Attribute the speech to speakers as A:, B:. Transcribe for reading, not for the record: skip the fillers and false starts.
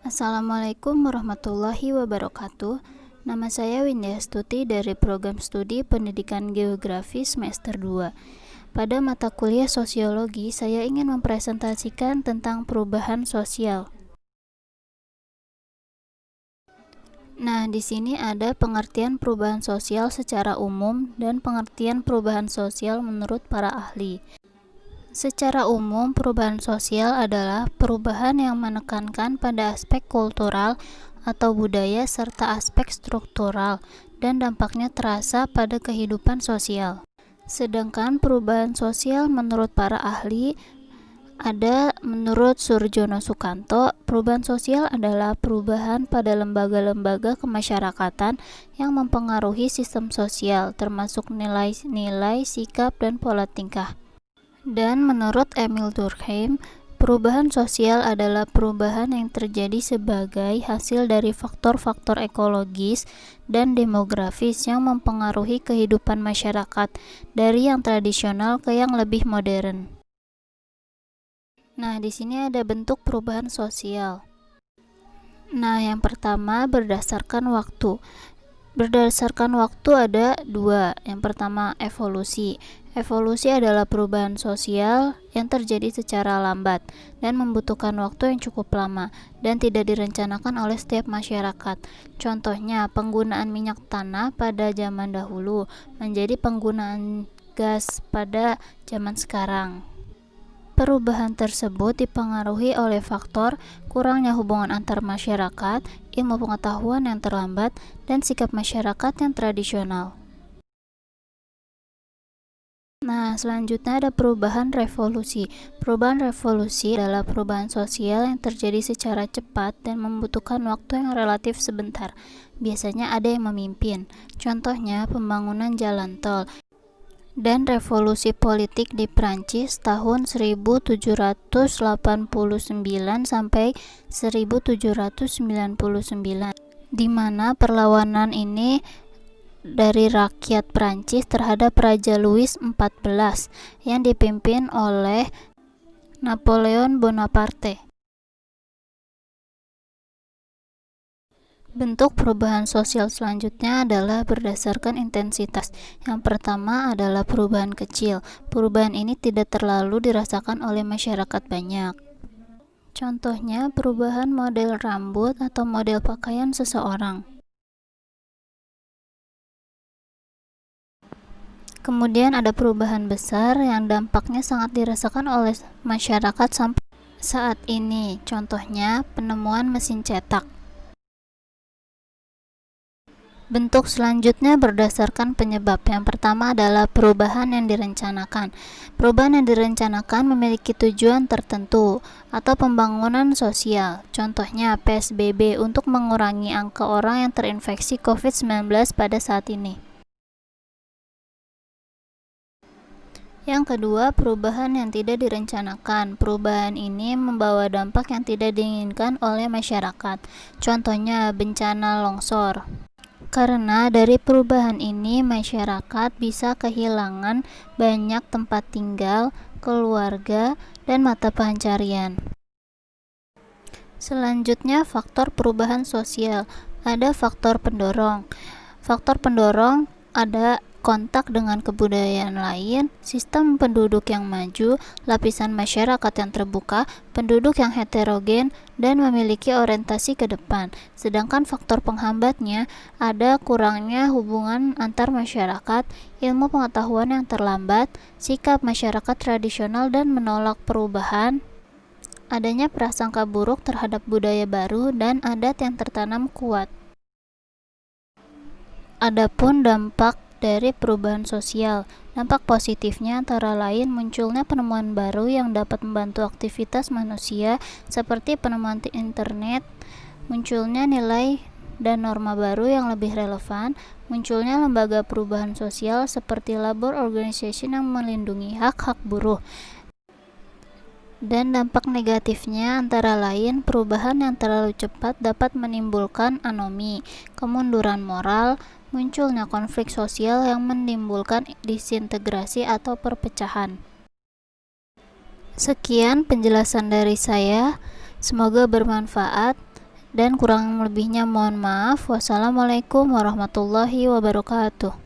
A: Assalamualaikum warahmatullahi wabarakatuh. Nama saya Windy Astuti dari Program Studi Pendidikan Geografi semester 2. Pada mata kuliah Sosiologi, saya ingin mempresentasikan tentang perubahan sosial. Nah, di sini ada pengertian perubahan sosial secara umum dan pengertian perubahan sosial menurut para ahli. Secara umum, perubahan sosial adalah perubahan yang menekankan pada aspek kultural atau budaya serta aspek struktural dan dampaknya terasa pada kehidupan sosial. Sedangkan perubahan sosial menurut para ahli menurut Surjono Sukanto, perubahan sosial adalah perubahan pada lembaga-lembaga kemasyarakatan yang mempengaruhi sistem sosial, termasuk nilai-nilai, sikap, dan pola tingkah. Dan menurut Emil Durkheim, perubahan sosial adalah perubahan yang terjadi sebagai hasil dari faktor-faktor ekologis dan demografis yang mempengaruhi kehidupan masyarakat dari yang tradisional ke yang lebih modern. Nah, di sini ada bentuk perubahan sosial. Nah, yang pertama berdasarkan waktu. Berdasarkan waktu ada dua. Yang pertama evolusi. Evolusi adalah perubahan sosial yang terjadi secara lambat dan membutuhkan waktu yang cukup lama dan tidak direncanakan oleh setiap masyarakat. Contohnya, penggunaan minyak tanah pada zaman dahulu menjadi penggunaan gas pada zaman sekarang. Perubahan tersebut dipengaruhi oleh faktor kurangnya hubungan antar masyarakat, ilmu pengetahuan yang terlambat, dan sikap masyarakat yang tradisional. Nah, selanjutnya ada perubahan revolusi. Perubahan revolusi adalah perubahan sosial yang terjadi secara cepat dan membutuhkan waktu yang relatif sebentar. Biasanya ada yang memimpin. Contohnya, pembangunan jalan tol. Dan revolusi politik di Prancis tahun 1789 sampai 1799, di mana perlawanan ini dari rakyat Prancis terhadap Raja Louis XIV yang dipimpin oleh Napoleon Bonaparte. Bentuk perubahan sosial selanjutnya adalah berdasarkan intensitas. Yang pertama adalah perubahan kecil. Perubahan ini tidak terlalu dirasakan oleh masyarakat banyak. Contohnya, perubahan model rambut atau model pakaian seseorang. Kemudian ada perubahan besar yang dampaknya sangat dirasakan oleh masyarakat sampai saat ini. Contohnya, penemuan mesin cetak. Bentuk selanjutnya berdasarkan penyebab. Yang pertama adalah perubahan yang direncanakan. Perubahan yang direncanakan memiliki tujuan tertentu atau pembangunan sosial. Contohnya, PSBB untuk mengurangi angka orang yang terinfeksi COVID-19 pada saat ini. Yang kedua, perubahan yang tidak direncanakan. Perubahan ini membawa dampak yang tidak diinginkan oleh masyarakat. Contohnya, bencana longsor. Karena dari perubahan ini, masyarakat bisa kehilangan banyak tempat tinggal, keluarga, dan mata pencaharian. Selanjutnya, faktor perubahan sosial. Ada faktor pendorong. Faktor pendorong ada kontak dengan kebudayaan lain, sistem penduduk yang maju, lapisan masyarakat yang terbuka, penduduk yang heterogen, dan memiliki orientasi ke depan. Sedangkan faktor penghambatnya ada kurangnya hubungan antar masyarakat, ilmu pengetahuan yang terlambat, sikap masyarakat tradisional dan menolak perubahan, adanya prasangka buruk terhadap budaya baru, dan adat yang tertanam kuat. Adapun dampak dari perubahan sosial. Dampak positifnya antara lain munculnya penemuan baru yang dapat membantu aktivitas manusia seperti penemuan internet, munculnya nilai dan norma baru yang lebih relevan, munculnya lembaga perubahan sosial seperti labor organization yang melindungi hak-hak buruh. Dan dampak negatifnya antara lain perubahan yang terlalu cepat dapat menimbulkan anomi, kemunduran moral, munculnya konflik sosial yang menimbulkan disintegrasi atau perpecahan. Sekian penjelasan dari saya, semoga bermanfaat dan kurang lebihnya mohon maaf. Wassalamualaikum warahmatullahi wabarakatuh.